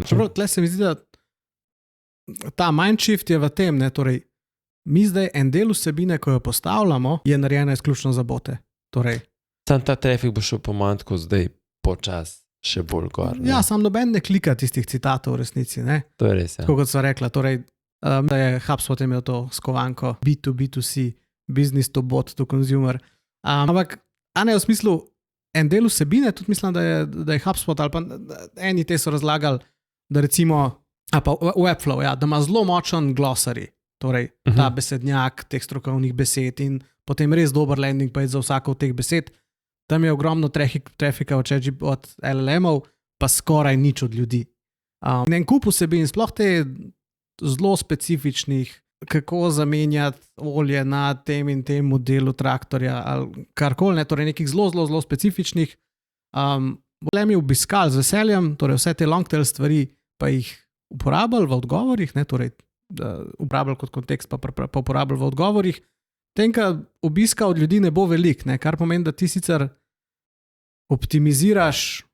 Čeprav tle se mi zdi, da ta mindshift je v tem, ne, torej mi zdaj en del vsebine, ko jo postavljamo, je narejena izključno za bote. Torej, sam ta trafik bo šel po manjku zdaj počas še bolj gor. ja, sam noben ne klika tistih citatov v resnici, ne. To je res, ja. Tako kot sva rekla, torej, da je HubSpot imel to skovanko B2B2C, business to bot to consumer. Ampak, a ne v smislu, en del vsebine, tudi mislim, da je HubSpot ali pa eni te so razlagali, da recimo, a pa Webflow, ja, da ima zelo močen glossary, torej ta besednjak teh strokovnih besed in potem res dober landing page za vsako od teh besed. Tam je ogromno trafika od LLM-ov, pa skoraj nič od ljudi. En kup vsebin, sploh te zelo specifičnih, kako zamenjati olje na tem in tem modelu traktorja ali karkoli, torej nekih zelo specifičnih. Bolje mi obiskali z veseljem, torej vse te long tail stvari pa jih uporabljali v odgovorih, ne, torej uporabljali kot kontekst pa uporabljali v odgovorih. Tenka obiska od ljudi ne bo velik, ne, kar pomeni, da ti sicer optimiziraš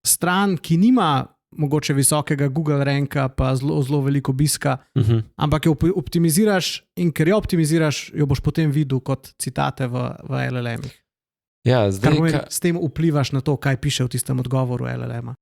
stran, ki nima mogoče visokega Google ranka pa zelo veliko obiska, ampak jo optimiziraš in ker jo optimiziraš, jo boš potem videl kot citate v LLM-ih. Ja, zdaj, s tem vplivaš na to, kaj piše v tistem odgovoru LLM-a.